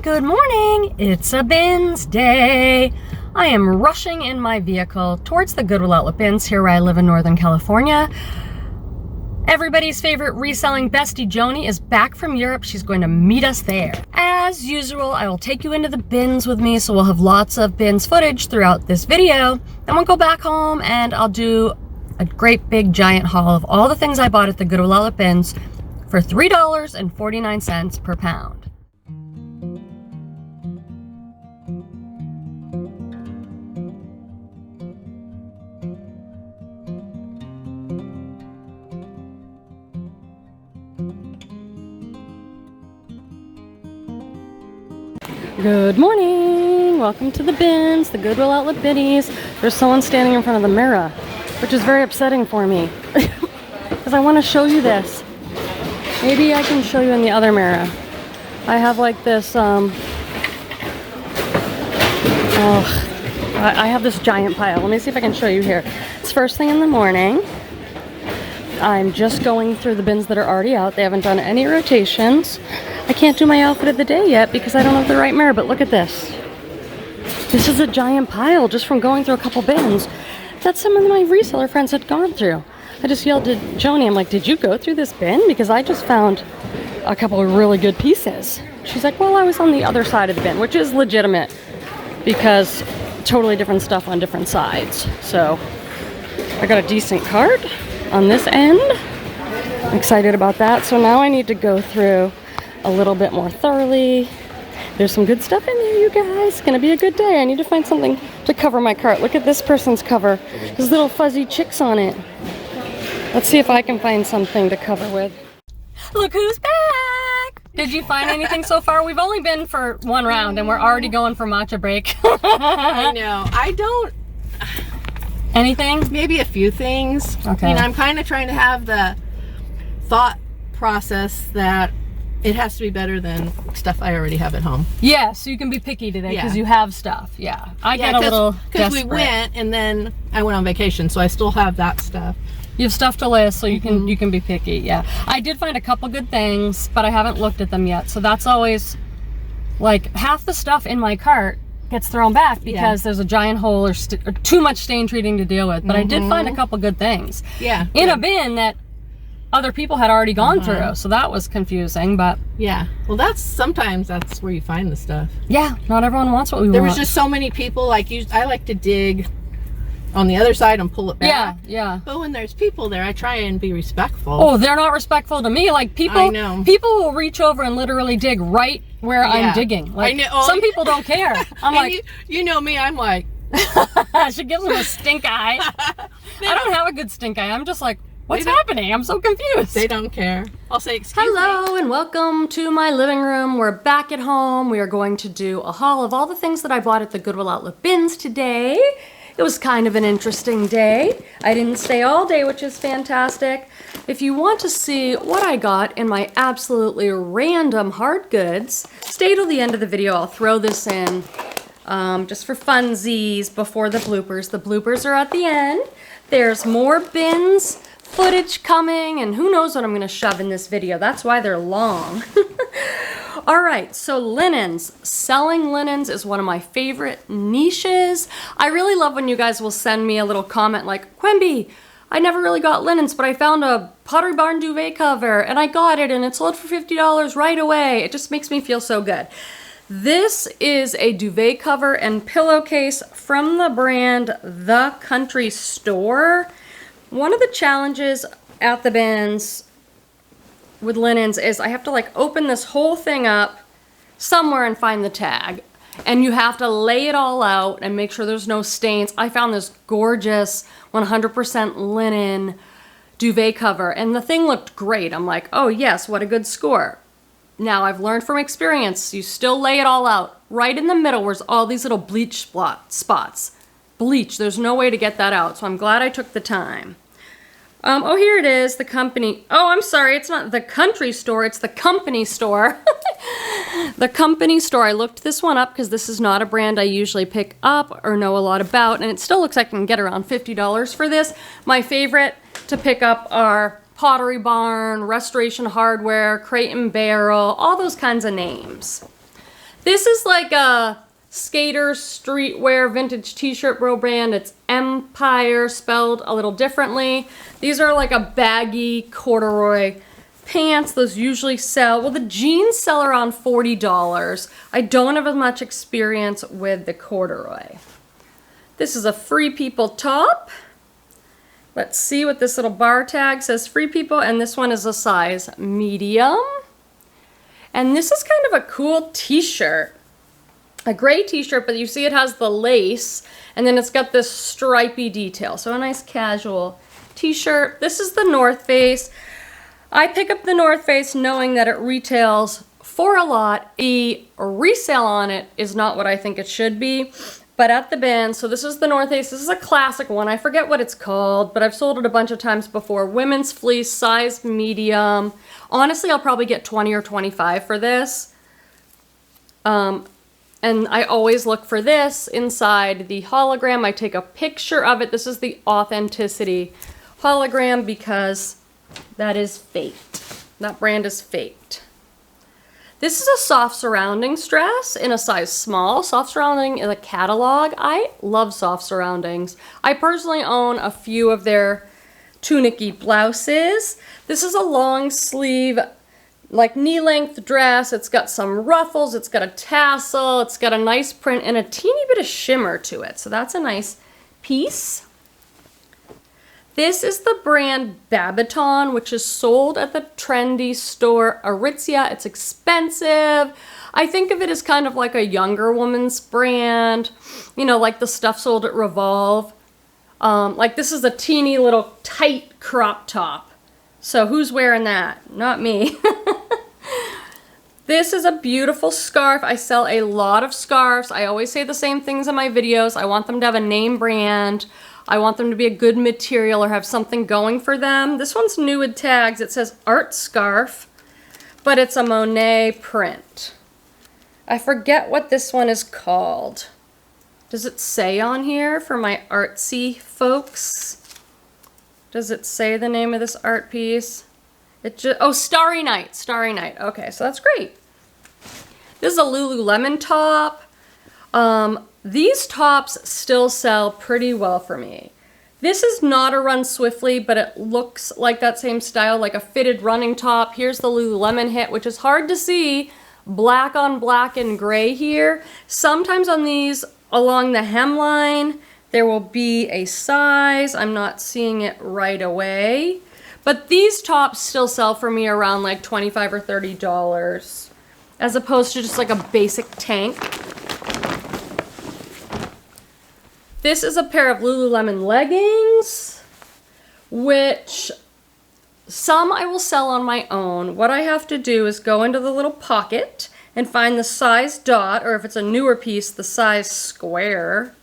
good morning. It's a bins day. I am rushing in my vehicle towards the Goodwill outlet bins here where I live in Northern California. Everybody's favorite reselling bestie Joni is back from Europe. She's going to meet us there. As usual, I will take you into the bins with me, so we'll have lots of bins footage throughout this video. Then we'll go back home and I'll do a great big giant haul of all the things I bought at the Goodwill outlet bins for $3.49 per pound. Good morning! Welcome to the bins, the Goodwill outlet biddies. There's someone standing in front of the mirror, which is very upsetting for me because I want to show you this. Maybe I can show you in the other mirror. I have like this, I have this giant pile. Let me see if I can show you here. It's first thing in the morning. I'm just going through the bins that are already out. They haven't done any rotations. I can't do my outfit of the day yet because I don't have the right mirror, but look at this. This is a giant pile just from going through a couple bins that some of my reseller friends had gone through. I just yelled at Joni, I'm like, did you go through this bin? Because I just found a couple of really good pieces. She's like, well, I was on the other side of the bin, which is legitimate because totally different stuff on different sides. So I got a decent cart on this end. I'm excited about that. So now I need to go through a little bit more thoroughly. There's some good stuff in there, you guys. It's gonna be a good day. I need to find something to cover my cart. Look at this person's cover. There's little fuzzy chicks on it. Let's see if I can find something to cover with. Look who's back! Did you find anything so far? We've only been for one round and we're already going for matcha break. I know. I don't... Anything? Maybe a few things. Okay. You know, I'm kind of trying to have the thought process that it has to be better than stuff I already have at home. Yeah, so you can be picky today because you have stuff. Yeah, I get a little desperate. Because we went and then I went on vacation, so I still have that stuff. You have stuff to list, so you can be picky. Yeah, I did find a couple good things, but I haven't looked at them yet. So that's always like half the stuff in my cart gets thrown back because there's a giant hole or too much stain treating to deal with. But I did find a couple good things. Yeah. In a bin that other people had already gone through, so that was confusing, but yeah, well, sometimes that's where you find the stuff. Yeah, not everyone wants what we want. There was just so many people. Like I like to dig on the other side and pull it back. Yeah. But when there's people there, I try and be respectful. Oh, they're not respectful to me. Like people, I know. People will reach over and literally dig right where I'm digging. Like, I know. Some people don't care. I'm like, you know me. I'm like, she gives them a stink eye. I don't have a good stink eye. I'm just like, what's happening? I'm so confused. They don't care. I'll say, excuse me. Hello and welcome to my living room. We're back at home. We are going to do a haul of all the things that I bought at the Goodwill outlet bins today. It was kind of an interesting day. I didn't stay all day, which is fantastic. If you want to see what I got in my absolutely random hard goods, stay till the end of the video. I'll throw this in just for funsies before the bloopers. The bloopers are at the end. There's more bins footage coming, and who knows what I'm gonna shove in this video. That's why they're long. All right, so linens. Selling linens is one of my favorite niches. I really love when you guys will send me a little comment like, Quenby, I never really got linens, but I found a Pottery Barn duvet cover and I got it and it sold for $50 right away. It just makes me feel so good. This is a duvet cover and pillowcase from the brand The Country Store. One of the challenges at the bins with linens is I have to like open this whole thing up somewhere and find the tag. And you have to lay it all out and make sure there's no stains. I found this gorgeous 100% linen duvet cover and the thing looked great. I'm like, oh yes, what a good score. Now I've learned from experience, you still lay it all out. Right in the middle where's all these little bleach spots. Bleach, there's no way to get that out, so I'm glad I took the time. Oh, here it is, the company. Oh, I'm sorry, it's not the Country Store, it's the Company Store. The Company Store, I looked this one up because this is not a brand I usually pick up or know a lot about, and it still looks like I can get around $50 for this. My favorite to pick up are Pottery Barn, Restoration Hardware, Crate and Barrel, all those kinds of names. This is like a skater streetwear vintage t-shirt bro brand. It's Empire spelled a little differently. These are like a baggy corduroy pants. Those usually sell, well, the jeans sell around $40. I don't have as much experience with the corduroy. This is a Free People top. Let's see what this little bar tag says, Free People, and this one is a size medium. And this is kind of a cool t-shirt. A gray t-shirt, but you see it has the lace, and then it's got this stripy detail. So a nice casual t-shirt. This is the North Face. I pick up the North Face knowing that it retails for a lot. The resale on it is not what I think it should be, but at the BINS, so this is the North Face. This is a classic one. I forget what it's called, but I've sold it a bunch of times before. Women's fleece, size medium. Honestly, I'll probably get 20 or 25 for this. And I always look for this inside the hologram. I take a picture of it. This is the authenticity hologram because that is faked. That brand is faked. This is a soft surroundings dress in a size small. Soft surrounding is a catalog. I love soft surroundings. I personally own a few of their tunic-y blouses. This is a long sleeve, like knee-length dress. It's got some ruffles, it's got a tassel, it's got a nice print and a teeny bit of shimmer to it. So that's a nice piece. This is the brand Babaton, which is sold at the trendy store Aritzia. It's expensive. I think of it as kind of like a younger woman's brand, you know, like the stuff sold at Revolve. Like this is a teeny little tight crop top. So who's wearing that? Not me. This is a beautiful scarf. I sell a lot of scarves. I always say the same things in my videos. I want them to have a name brand. I want them to be a good material or have something going for them. This one's new with tags. It says art scarf, but it's a Monet print. I forget what this one is called. Does it say on here for my artsy folks? Does it say the name of this art piece? Oh, Starry Night, Starry Night. Okay, so that's great. This is a Lululemon top. These tops still sell pretty well for me. This is not a Run Swiftly, but it looks like that same style, like a fitted running top. Here's the Lululemon hit, which is hard to see. Black on black and gray here. Sometimes on these along the hemline, there will be a size. I'm not seeing it right away. But these tops still sell for me around like $25 or $30, as opposed to just like a basic tank. This is a pair of Lululemon leggings, which some I will sell on my own. What I have to do is go into the little pocket and find the size dot, or if it's a newer piece, the size square.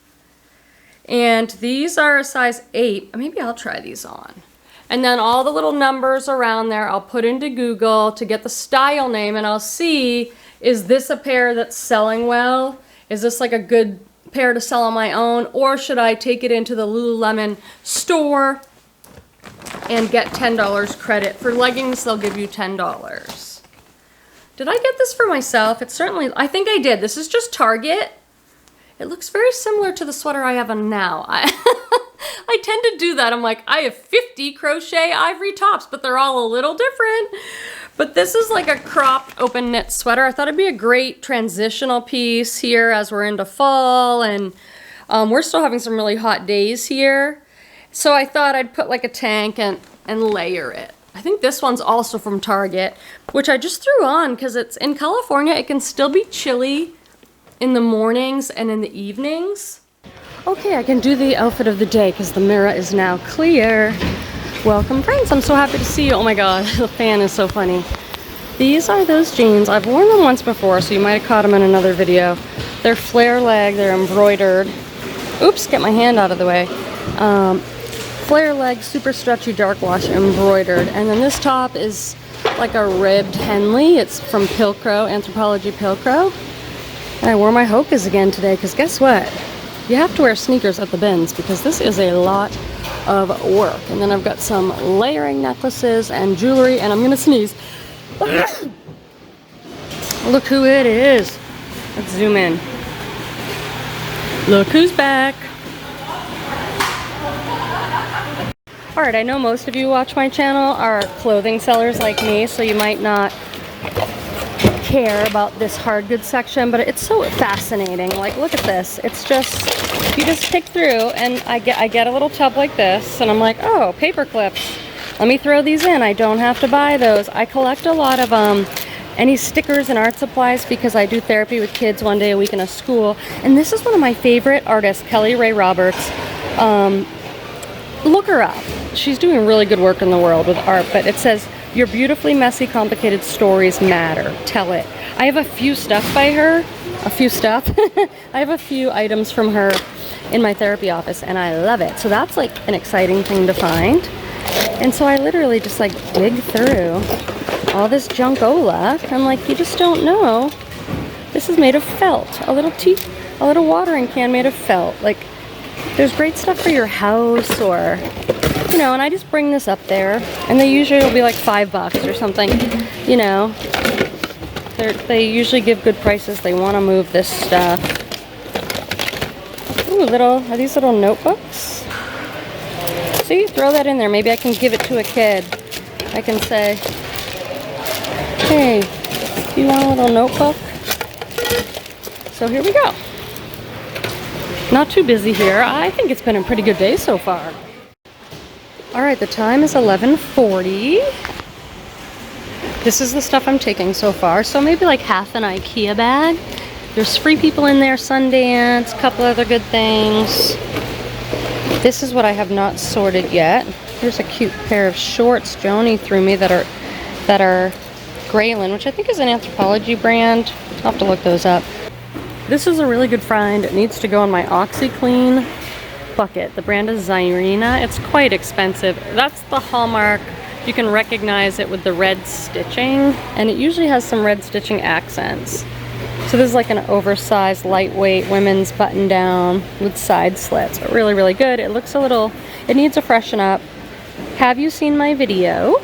And these are a size 8. Maybe I'll try these on. And then all the little numbers around there I'll put into Google to get the style name, and I'll see, is this a pair that's selling well? Is this like a good pair to sell on my own, or should I take it into the Lululemon store and get $10 credit? For leggings, they'll give you $10. Did I get this for myself? It's certainly, I think I did. This is just Target. It looks very similar to the sweater I have on now. I tend to do that. I'm like, I have 50 crochet ivory tops, but they're all a little different. But this is like a cropped open knit sweater. I thought it'd be a great transitional piece here as we're into fall, and we're still having some really hot days here. So I thought I'd put like a tank and layer it. I think this one's also from Target, which I just threw on because it's in California. It can still be chilly in the mornings and in the evenings. Okay, I can do the outfit of the day because the mirror is now clear. Welcome, friends. I'm so happy to see you. Oh my god, the fan is so funny. These are those jeans. I've worn them once before, so you might have caught them in another video. They're flare leg, they're embroidered. Oops, get my hand out of the way. Flare leg, super stretchy dark wash embroidered. And then this top is like a ribbed Henley. It's from Pilcrow, Anthropologie Pilcrow. And I wore my Hokas again today because guess what? You have to wear sneakers at the BINS because this is a lot of work. And then I've got some layering necklaces and jewelry, and I'm gonna sneeze. Look who it is. Let's zoom in. Look who's back. Alright, I know most of you who watch my channel are clothing sellers like me, so you might not care about this hard goods section, but it's so fascinating. Like, look at this. It's just, you just pick through, and I get a little tub like this, and I'm like, oh, paper clips. Let me throw these in. I don't have to buy those. I collect a lot of any stickers and art supplies because I do therapy with kids one day a week in a school. And this is one of my favorite artists, Kelly Ray Roberts. Look her up. She's doing really good work in the world with art, but it says, your beautifully messy, complicated stories matter. Tell it. I have a few stuff by her. I have a few items from her in my therapy office, and I love it. So that's like an exciting thing to find. And so I literally just like dig through all this junkola. I'm like, you just don't know. This is made of felt. A little watering can made of felt. Like, there's great stuff for your house, or, you know, and I just bring this up there, and they usually will be like $5 or something, you know. They usually give good prices. They want to move this stuff. Ooh, are these little notebooks? See, throw that in there. Maybe I can give it to a kid. I can say, hey, do you want a little notebook? So here we go. Not too busy here. I think it's been a pretty good day so far. All right, the time is 11:40. This is the stuff I'm taking so far. So maybe like half an IKEA bag. There's Free People in there, Sundance, a couple other good things. This is what I have not sorted yet. Here's a cute pair of shorts Joni threw me that are Graylin, which I think is an Anthropology brand. I'll have to look those up. This is a really good find. It needs to go in my OxyClean bucket. The brand is Zyrina. It's quite expensive. That's the hallmark. You can recognize it with the red stitching, and it usually has some red stitching accents. So this is like an oversized, lightweight women's button down with side slits, but really, really good. It looks it needs a freshen up. Have you seen my video?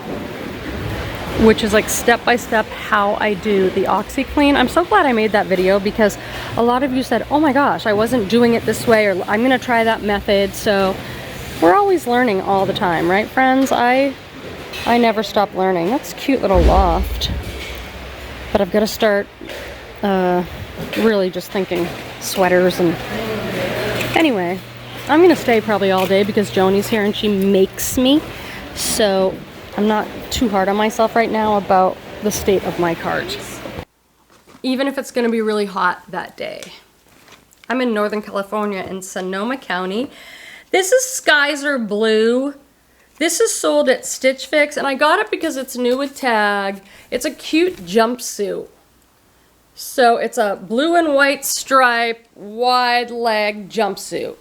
Which is like step-by-step how I do the OxyClean. I'm so glad I made that video because a lot of you said, oh my gosh, I wasn't doing it this way, or I'm gonna try that method. So we're always learning all the time, right friends? I never stop learning. That's a cute little loft. But I've got to start really just thinking sweaters. And anyway, I'm gonna stay probably all day because Joni's here and she makes me. So I'm not too hard on myself right now about the state of my cart. Even if it's gonna be really hot that day. I'm in Northern California in Sonoma County. This is Skies Blue. This is sold at Stitch Fix, and I got it because it's new with tag. It's a cute jumpsuit. So it's a blue and white stripe, wide leg jumpsuit.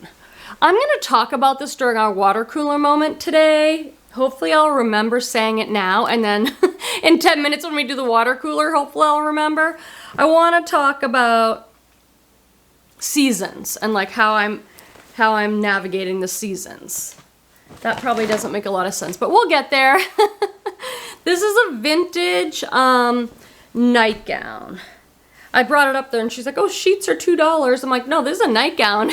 I'm gonna talk about this during our water cooler moment today. Hopefully I'll remember saying it now, and then in 10 minutes when we do the water cooler, hopefully I'll remember. I want to talk about seasons and like how I'm navigating the seasons. That probably doesn't make a lot of sense, but we'll get there. This is a vintage nightgown. I brought it up there and she's like, oh, sheets are $2. I'm like, no, this is a nightgown.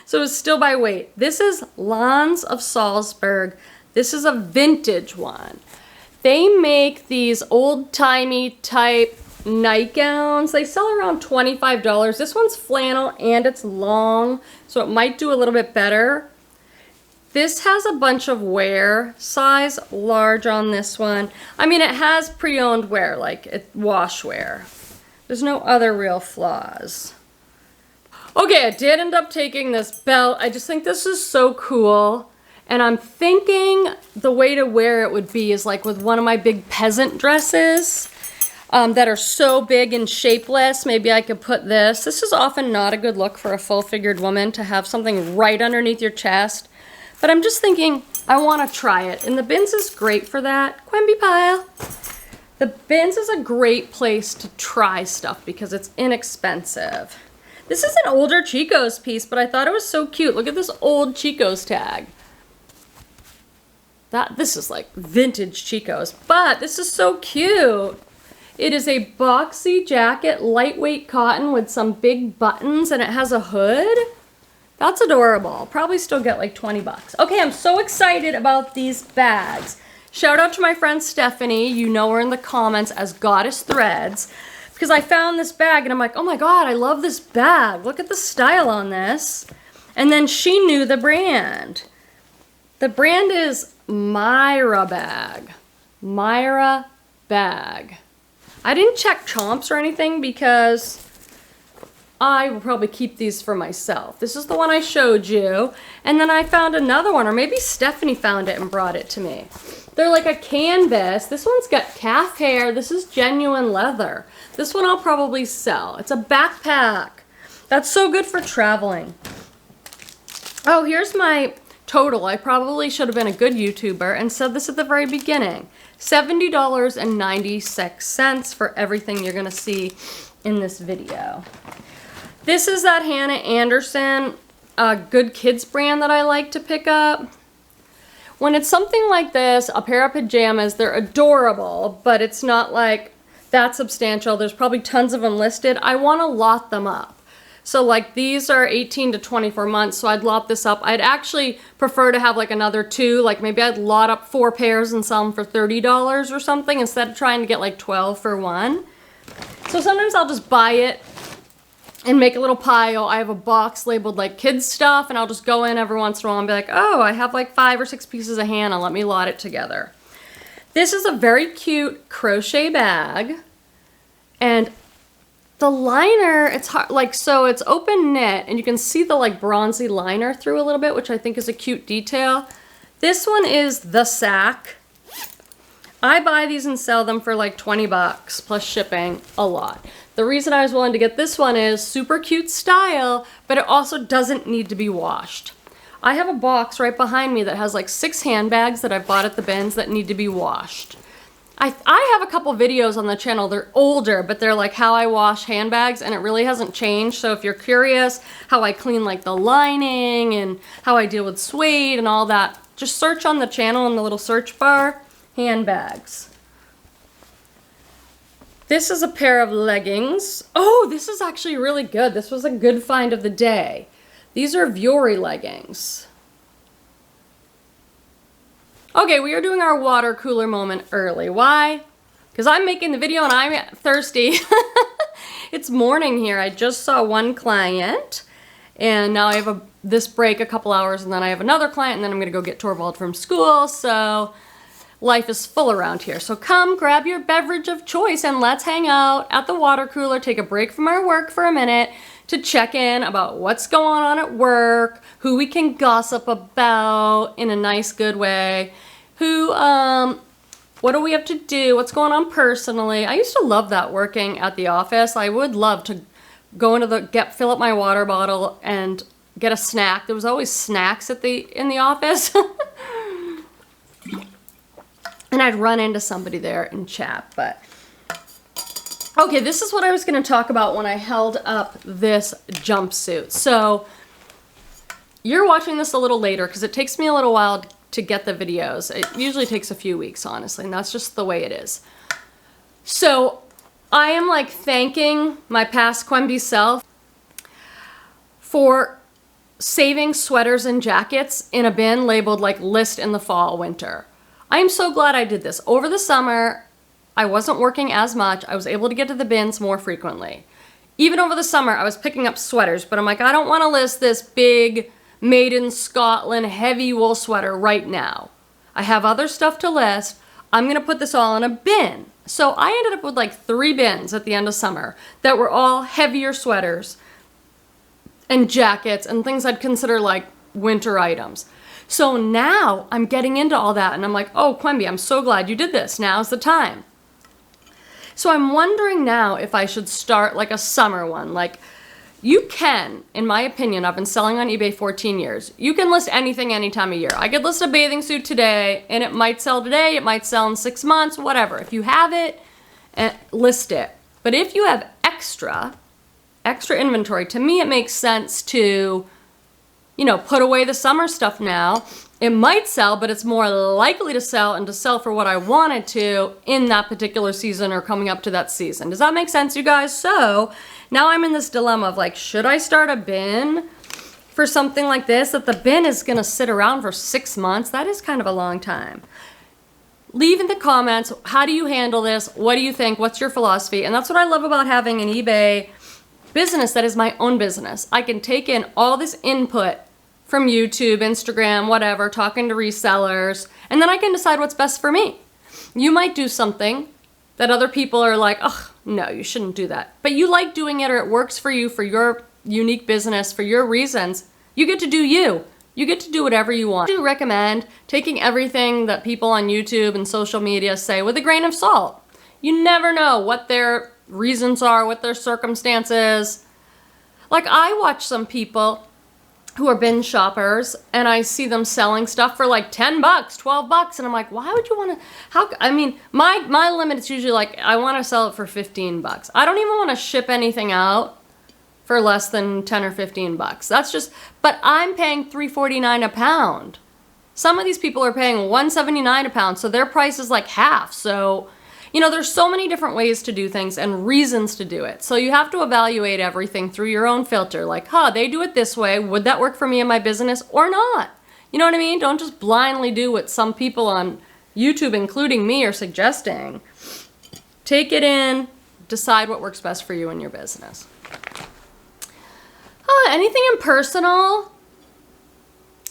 So it's still by weight. This is Lawns of Salzburg. This is a vintage one. They make these old-timey type nightgowns. They sell around $25. This one's flannel and it's long, so it might do a little bit better. This has a bunch of wear, size large on this one. I mean, it has pre-owned wear, like wash wear. There's no other real flaws. Okay, I did end up taking this belt. I just think this is so cool. And I'm thinking the way to wear it would be is like with one of my big peasant dresses that are so big and shapeless. Maybe I could put this. This is often not a good look for a full-figured woman to have something right underneath your chest. But I'm just thinking I want to try it. And the BINS is great for that. Quenby Pile. The BINS is a great place to try stuff because it's inexpensive. This is an older Chico's piece, but I thought it was so cute. Look at this old Chico's tag. This is like vintage Chico's, but this is so cute. It is a boxy jacket, lightweight cotton with some big buttons, and it has a hood. That's adorable. I'll probably still get like 20 bucks. Okay, I'm so excited about these bags. Shout out to my friend Stephanie. You know her in the comments as Goddess Threads. Because I found this bag and I'm like, oh my God, I love this bag. Look at the style on this. And then she knew the brand. The brand is Myra Bag. Myra Bag. I didn't check Chomps or anything because I will probably keep these for myself. This is the one I showed you. And then I found another one, or maybe Stephanie found it and brought it to me. They're like a canvas. This one's got calf hair. This is genuine leather. This one I'll probably sell. It's a backpack. That's so good for traveling. Oh, here's my total. I probably should have been a good YouTuber and said this at the very beginning. $70.96 for everything you're gonna see in this video. This is that Hannah Anderson Good Kids brand that I like to pick up. When it's something like this, a pair of pajamas, they're adorable, but it's not like that substantial. There's probably tons of them listed. I want to lot them up. So like these are 18 to 24 months, so I'd lot this up. I'd actually prefer to have like another 2, like maybe I'd lot up 4 pairs and sell them for $30 or something instead of trying to get like 12 for one. So sometimes I'll just buy it and make a little pile. I have a box labeled like kids stuff and I'll just go in every once in a while and be like, oh, I have like 5 or 6 pieces of Hannah, let me lot it together. This is a very cute crochet bag and the liner, it's hard, like, so it's open knit and you can see the like bronzy liner through a little bit, which I think is a cute detail. This one is the sack. I buy these and sell them for like 20 bucks plus shipping a lot. The reason I was willing to get this one is super cute style, but it also doesn't need to be washed. I have a box right behind me that has like 6 handbags that I bought at the bins that need to be washed. I have a couple videos on the channel. They're older, but they're like how I wash handbags and it really hasn't changed. So if you're curious how I clean like the lining and how I deal with suede and all that, just search on the channel in the little search bar, handbags. This is a pair of leggings. Oh, this is actually really good. This was a good find of the day. These are Vuori leggings. Okay, we are doing our water cooler moment early. Why? Because I'm making the video and I'm thirsty. It's morning here. I just saw one client and now I have this break a couple hours and then I have another client and then I'm gonna go get Torvald from school. So life is full around here. So come grab your beverage of choice and let's hang out at the water cooler, take a break from our work for a minute to check in about what's going on at work, who we can gossip about in a nice, good way, what do we have to do, what's going on personally. I used to love that working at the office. I would love to go into fill up my water bottle and get a snack. There was always snacks in the office. And I'd run into somebody there and chat, but okay, this is what I was going to talk about when I held up this jumpsuit. So you're watching this a little later because it takes me a little while to get the videos. It usually takes a few weeks, honestly, and that's just the way it is. So I am like thanking my past Quenby self for saving sweaters and jackets in a bin labeled like list in the fall, winter. I am so glad I did this. Over the summer, I wasn't working as much. I was able to get to the bins more frequently. Even over the summer, I was picking up sweaters, but I'm like, I don't want to list this big made in Scotland heavy wool sweater right now. I have other stuff to list. I'm going to put this all in a bin. So I ended up with like 3 bins at the end of summer that were all heavier sweaters and jackets and things I'd consider like winter items. So now I'm getting into all that and I'm like, oh, Quenby, I'm so glad you did this. Now's the time. So I'm wondering now if I should start like a summer one. Like you can, in my opinion, I've been selling on eBay 14 years. You can list anything any time of year. I could list a bathing suit today and it might sell today. It might sell in 6 months, whatever. If you have it, list it. But if you have extra inventory, to me it makes sense to you know, put away the summer stuff now. It might sell, but it's more likely to sell and to sell for what I wanted to in that particular season or coming up to that season. Does that make sense, you guys? So now I'm in this dilemma of like, should I start a bin for something like this? That the bin is gonna sit around for 6 months. That is kind of a long time. Leave in the comments, how do you handle this? What do you think? What's your philosophy? And that's what I love about having an eBay business that is my own business. I can take in all this input from YouTube, Instagram, whatever, talking to resellers, and then I can decide what's best for me. You might do something that other people are like, oh, no, you shouldn't do that. But you like doing it, or it works for you, for your unique business, for your reasons. You get to do you. You get to do whatever you want. I do recommend taking everything that people on YouTube and social media say with a grain of salt. You never know what their reasons are, what their circumstances. Like, I watch some people who are bin shoppers, and I see them selling stuff for like 10 bucks, 12 bucks, and I'm like, why would you want to, I mean, my limit is usually like, I want to sell it for 15 bucks. I don't even want to ship anything out for less than 10 or 15 bucks. That's just, but I'm paying $3.49 a pound. Some of these people are paying $1.79 a pound, so their price is like half. So, you know, there's so many different ways to do things and reasons to do it. So you have to evaluate everything through your own filter. Like, they do it this way. Would that work for me in my business or not? You know what I mean? Don't just blindly do what some people on YouTube, including me, are suggesting. Take it in, decide what works best for you in your business. Anything impersonal?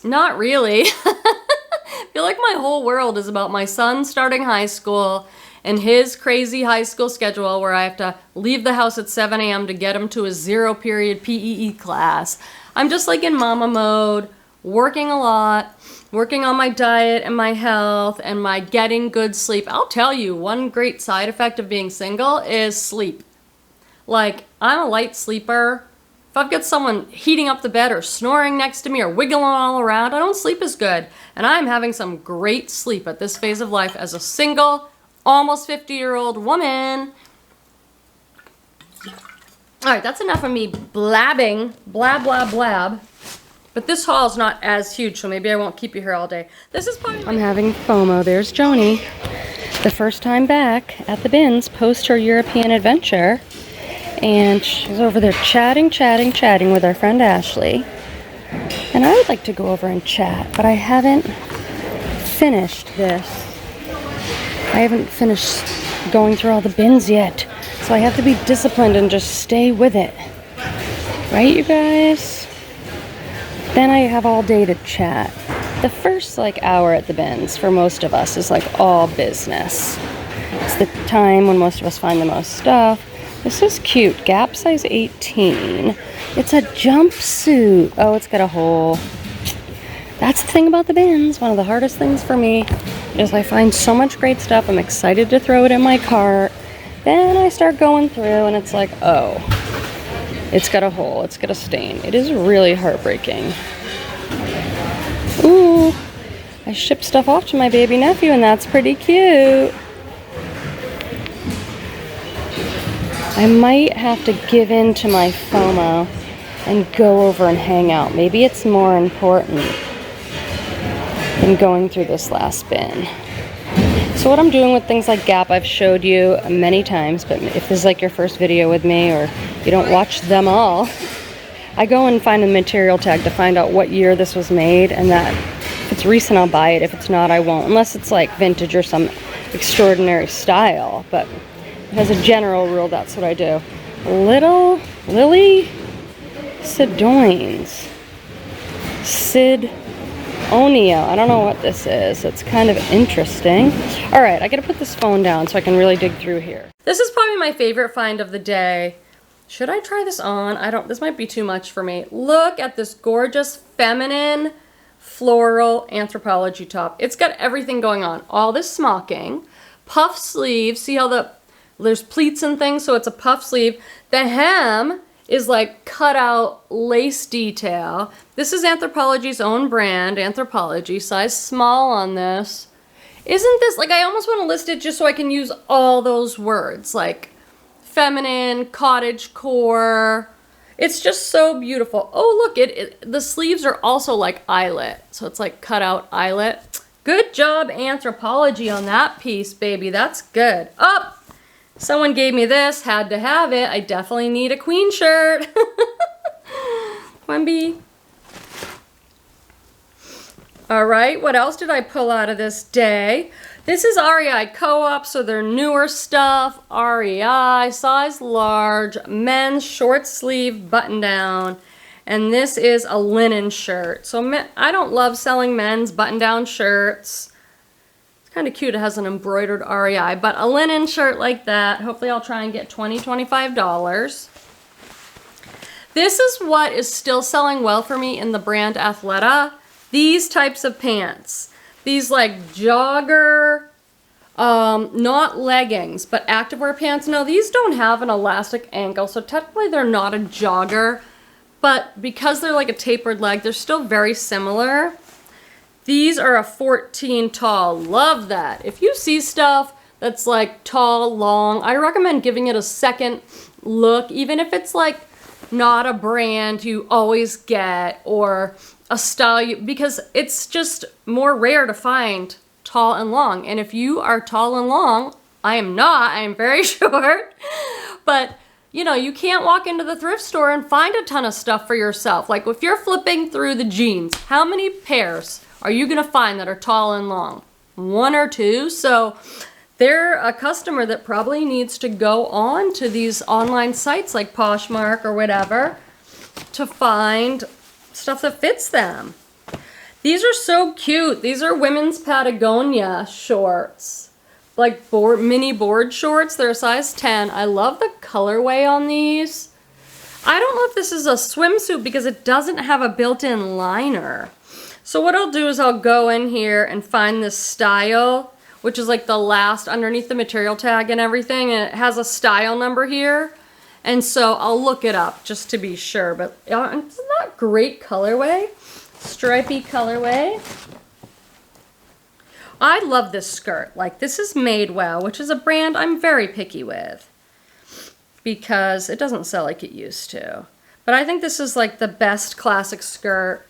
Not really. I feel like my whole world is about my son starting high school and his crazy high school schedule where I have to leave the house at 7 a.m. to get him to a 0-period PEE class. I'm just like in mama mode, working a lot, working on my diet and my health and my getting good sleep. I'll tell you, one great side effect of being single is sleep. Like, I'm a light sleeper. If I've got someone heating up the bed or snoring next to me or wiggling all around, I don't sleep as good. And I'm having some great sleep at this phase of life as a single, almost 50-year-old woman. All right, that's enough of me blabbing, blab, blab, blab. But this haul is not as huge, so maybe I won't keep you here all day. This is probably I'm having FOMO. There's Joni, the first time back at the bins post her European adventure. And she's over there chatting with our friend Ashley. And I would like to go over and chat, but I haven't finished this. I haven't finished going through all the bins yet. So I have to be disciplined and just stay with it. Right, you guys? Then I have all day to chat. The first hour at the bins for most of us is all business. It's the time when most of us find the most stuff. This is cute. Gap size 18. It's a jumpsuit. Oh, it's got a hole. That's the thing about the bins. One of the hardest things for me is I find so much great stuff. I'm excited to throw it in my cart. Then I start going through and it's like, oh, it's got a hole. It's got a stain. It is really heartbreaking. Ooh, I shipped stuff off to my baby nephew and that's pretty cute. I might have to give in to my FOMO and go over and hang out. Maybe it's more important than going through this last bin. So what I'm doing with things like Gap, I've showed you many times, but if this is your first video with me or you don't watch them all, I go and find a material tag to find out what year this was made, and that if it's recent, I'll buy it. If it's not, I won't, unless it's vintage or some extraordinary style. But as a general rule, that's what I do. Little Lily Sidoines. Sidonia. I don't know what this is. It's kind of interesting. All right, I gotta put this phone down so I can really dig through here. This is probably my favorite find of the day. Should I try this on? This might be too much for me. Look at this gorgeous feminine floral Anthropologie top. It's got everything going on. All this smocking, puff sleeves. See how there's pleats and things, so it's a puff sleeve. The hem is cut out lace detail. This is Anthropologie's own brand, Anthropologie, size small on this. Isn't this, I almost want to list it just so I can use all those words, feminine, cottage core. It's just so beautiful. Oh, look, the sleeves are also like eyelet. So it's like cut out eyelet. Good job, Anthropology, on that piece, baby. That's good. Oh, someone gave me this. Had to have it. I definitely need a queen shirt. Quenby. All right, what else did I pull out of this day? This is REI Co-op, so their newer stuff. REI, size large, men's short sleeve button down. And this is a linen shirt. So I don't love selling men's button down shirts. It's kind of cute, it has an embroidered REI, but a linen shirt like that, hopefully I'll try and get $20, $25. This is what is still selling well for me in the brand Athleta. These types of pants. These like jogger, not leggings, but activewear pants. No, these don't have an elastic ankle, so technically they're not a jogger, but because they're like a tapered leg, they're still very similar. These are a 14 tall. Love that. If you see stuff that's like tall, long, I recommend giving it a second look, even if it's like not a brand you always get or a style, because it's just more rare to find tall and long. And if you are tall and long, I am not, I am very short, but you know, you can't walk into the thrift store and find a ton of stuff for yourself. Like if you're flipping through the jeans, how many pairs are you gonna find that are tall and long? One or two. So they're a customer that probably needs to go on to these online sites like Poshmark or whatever to find stuff that fits them. These are so cute. These are women's Patagonia shorts, like mini board shorts. They're a size 10. I love the colorway on these. I don't know if this is a swimsuit because it doesn't have a built-in liner. So what I'll do is I'll go in here and find this style, which is like the last underneath the material tag and everything, and it has a style number here. And so I'll look it up just to be sure, but it's not great colorway, stripy colorway. I love this skirt. Like this is Madewell, which is a brand I'm very picky with because it doesn't sell like it used to. But I think this is like the best classic skirt.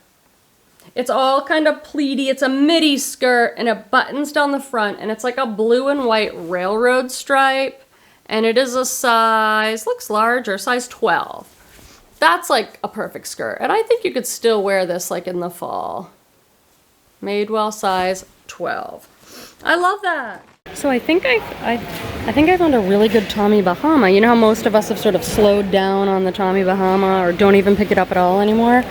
It's all kind of pleaty. It's a midi skirt and it buttons down the front and it's like a blue and white railroad stripe. And it is a size, looks larger, size 12. That's like a perfect skirt. And I think you could still wear this like in the fall. Madewell size 12. I love that. So I think I found a really good Tommy Bahama. You know how most of us have sort of slowed down on the Tommy Bahama or don't even pick it up at all anymore?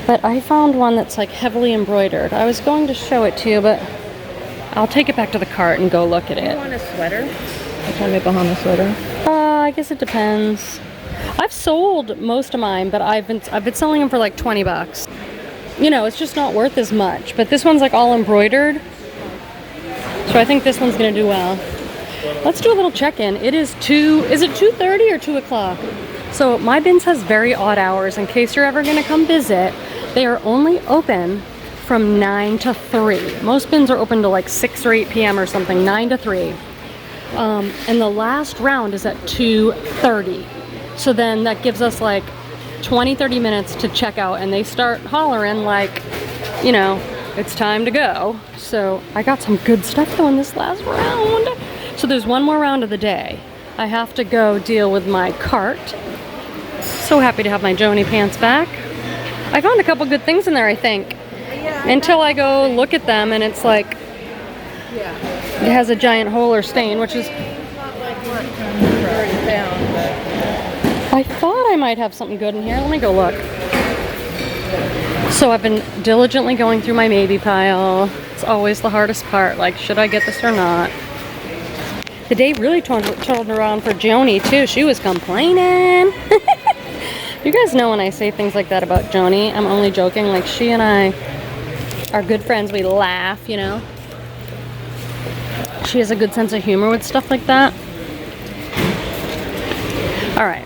But I found one that's like heavily embroidered. I was going to show it to you, but I'll take it back to the cart and go look at it. You want a sweater? A Tommy Bahama sweater? I guess it depends. I've sold most of mine, but I've been selling them for like 20 bucks. You know, it's just not worth as much. But this one's like all embroidered. So I think this one's gonna do well. Let's do a little check-in. Is it 2:30 or 2 o'clock? So my BINS has very odd hours. In case you're ever gonna come visit, they are only open from 9 to 3. Most BINS are open to like 6 or 8 p.m. or something, 9 to 3. And the last round is at 2:30. So then that gives us like 20-30 minutes to check out, and they start hollering like, you know, it's time to go. So I got some good stuff though in this last round. So there's one more round of the day. I have to go deal with my cart. So happy to have my Joni pants back. I found a couple good things in there, I think. Until I go look at them and it's like, it has a giant hole or stain, which is... I thought I might have something good in here. Let me go look. So I've been diligently going through my maybe pile. It's always the hardest part. Like, should I get this or not? The day really turned around for Joni, too. She was complaining. You guys know when I say things like that about Joni, I'm only joking. Like, she and I are good friends. We laugh, you know. She has a good sense of humor with stuff like that. Alright.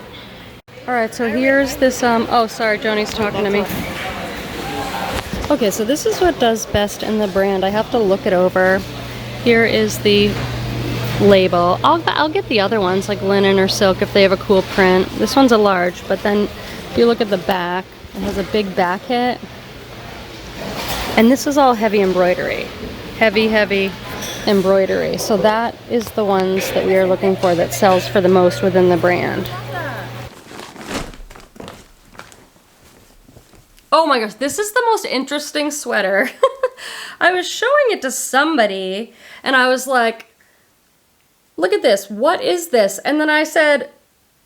Alright, so here's this, oh, sorry, Joni's talking to me. Okay, so this is what does best in the brand. I have to look it over. Here is the label. I'll get the other ones, like linen or silk, if they have a cool print. This one's a large, but then If you look at the back, it has a big back hit. And this is all heavy embroidery. Heavy, heavy embroidery. So that is the ones that we are looking for that sells for the most within the brand. Oh my gosh, this is the most interesting sweater. I was showing it to somebody and I was like, look at this, what is this? And then I said,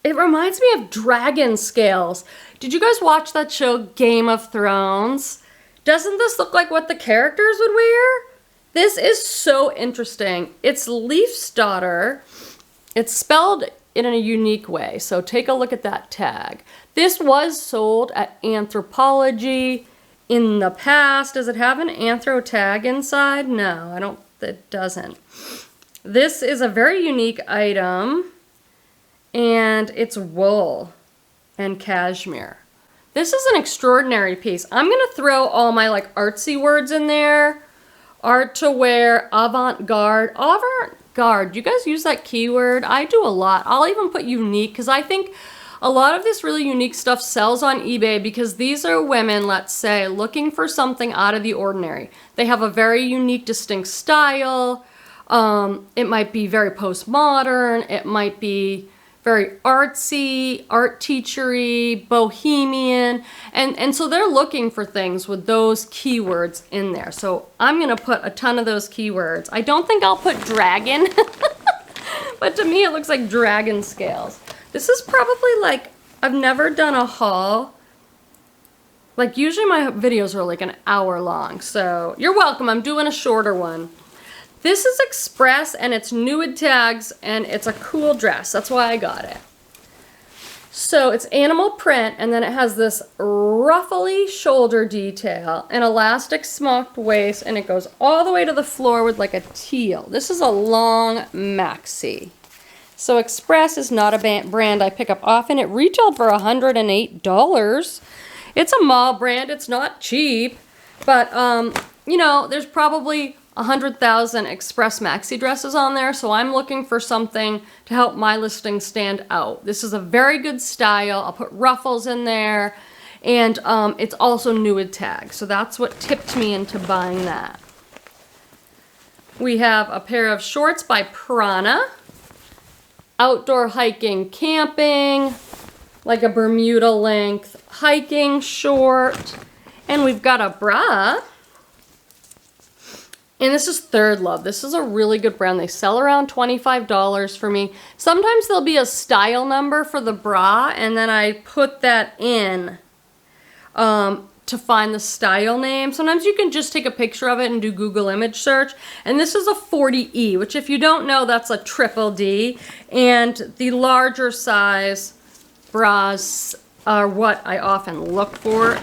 it reminds me of dragon scales. Did you guys watch that show, Game of Thrones? Doesn't this look like what the characters would wear? This is so interesting. It's Leaf's daughter. It's spelled in a unique way, so take a look at that tag. This was sold at Anthropologie in the past. Does it have an anthro tag inside? No, it doesn't. This is a very unique item, and it's wool and cashmere. This is an extraordinary piece. I'm gonna throw all my like artsy words in there. Art to wear, avant-garde. Avant-garde, you guys use that keyword? I do a lot. I'll even put unique because I think a lot of this really unique stuff sells on eBay because these are women, let's say, looking for something out of the ordinary. They have a very unique, distinct style. It might be very postmodern. It might be very artsy, art teachery, bohemian. And so they're looking for things with those keywords in there. So I'm gonna put a ton of those keywords. I don't think I'll put dragon, but to me it looks like dragon scales. This is probably like, I've never done a haul. Like usually my videos are like an hour long. So you're welcome, I'm doing a shorter one. This is Express and it's nude tags and it's a cool dress. That's why I got it. So it's animal print and then it has this ruffly shoulder detail, an elastic smocked waist, and it goes all the way to the floor with like a teal. This is a long maxi. So Express is not a brand I pick up often. It retailed for $108. It's a mall brand, it's not cheap, but you know, there's probably 100,000 Express maxi dresses on there, so I'm looking for something to help my listing stand out. This is a very good style. I'll put ruffles in there, and it's also nude tag, so that's what tipped me into buying that. We have a pair of shorts by Prana. Outdoor hiking, camping, like a Bermuda length hiking short, and we've got a bra. And this is Third Love. This is a really good brand. They sell around $25 for me. Sometimes there'll be a style number for the bra, and then I put that in to find the style name. Sometimes you can just take a picture of it and do Google image search. And this is a 40E, which if you don't know, that's a triple D. And the larger size bras are what I often look for.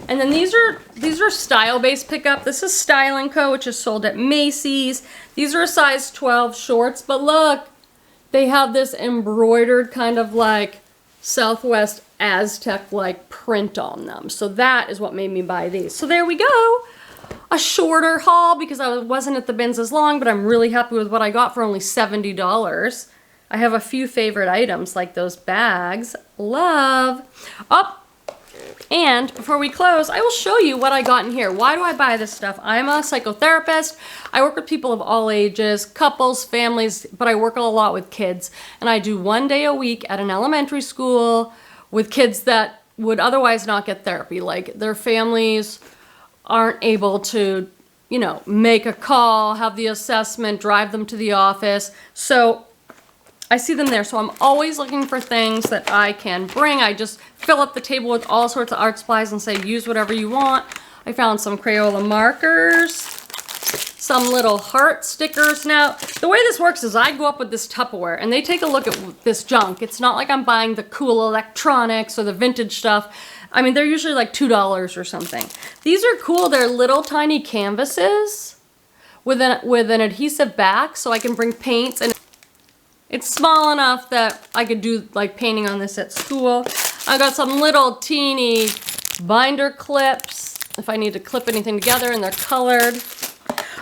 And then these are style-based pickup. This is Style & Co., which is sold at Macy's. These are a size 12 shorts, but look, they have this embroidered kind of like Southwest Aztec-like print on them. So that is what made me buy these. So there we go. A shorter haul because I wasn't at the bins as long, but I'm really happy with what I got for only $70. I have a few favorite items like those bags. Love. Oh, and before we close, I will show you what I got in here. Why do I buy this stuff? I'm a psychotherapist. I work with people of all ages, couples, families, but I work a lot with kids. And I do 1 day a week at an elementary school with kids that would otherwise not get therapy. Like their families aren't able to, you know, make a call, have the assessment, drive them to the office. So I see them there, so I'm always looking for things that I can bring. I just fill up the table with all sorts of art supplies and say, use whatever you want. I found some Crayola markers, some little heart stickers. Now, the way this works is I go up with this Tupperware and they take a look at this junk. It's not like I'm buying the cool electronics or the vintage stuff. I mean, they're usually like $2 or something. These are cool. They're little tiny canvases with an adhesive back, so I can bring paints, and it's small enough that I could do like painting on this at school. I got some little teeny binder clips if I need to clip anything together, and they're colored.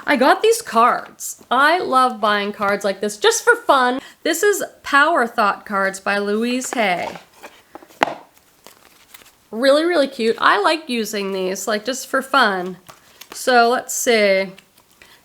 I got these cards. I love buying cards like this just for fun. This is Power Thought cards by Louise Hay. Really, really cute. I like using these, like just for fun. So let's see.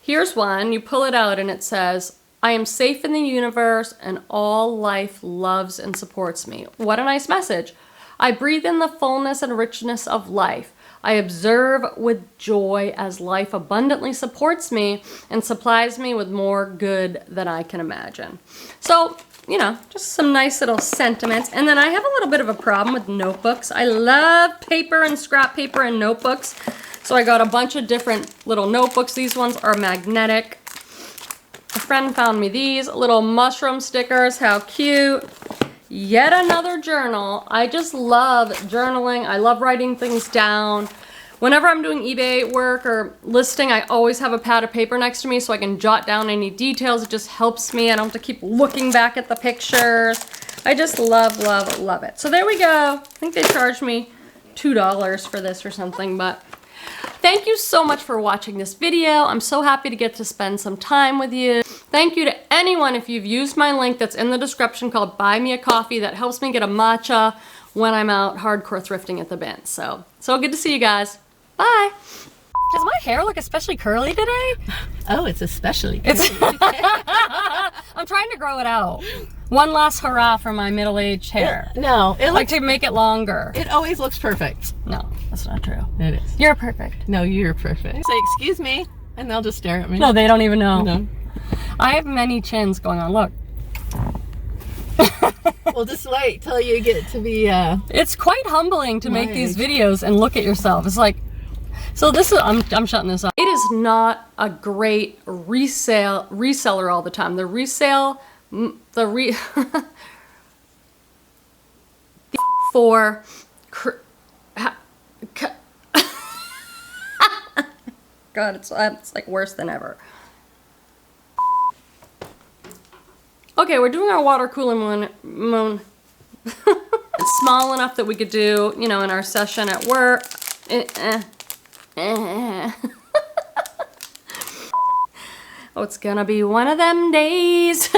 Here's one. You pull it out and it says, I am safe in the universe and all life loves and supports me. What a nice message. I breathe in the fullness and richness of life. I observe with joy as life abundantly supports me and supplies me with more good than I can imagine. So, you know, just some nice little sentiments. And then I have a little bit of a problem with notebooks. I love paper and scrap paper and notebooks. So I got a bunch of different little notebooks. These ones are magnetic. A friend found me these little mushroom stickers. How cute. Yet another journal. I just love journaling. I love writing things down. Whenever I'm doing eBay work or listing, I always have a pad of paper next to me so I can jot down any details. It just helps me. I don't have to keep looking back at the pictures. I just love, love, love it. So there we go. I think they charged me $2 for this or something, but thank you so much for watching this video. I'm so happy to get to spend some time with you. Thank you to anyone if you've used my link that's in the description called Buy Me a Coffee. That helps me get a matcha when I'm out hardcore thrifting at the BINS. So good to see you guys. Bye. Does my hair look especially curly today? Oh, it's especially curly. I'm trying to grow it out. One last hurrah for my middle-aged hair. No, it Like looks, to make it longer. it always looks perfect. No, that's not true. It is. You're perfect. No, you're perfect. Say, excuse me, and they'll just stare at me. No, they don't even know. No. I have many chins going on. Look. Well, just wait till you get to be, It's quite humbling to make these age. videos and look at yourself. It's like, so this is, I'm shutting this off. It is not a great reseller all the time. The resale, for, God, it's like worse than ever. Okay, we're doing our water cooler moon. It's small enough that we could do, you know, in our session at work. Oh, it's gonna be one of them days.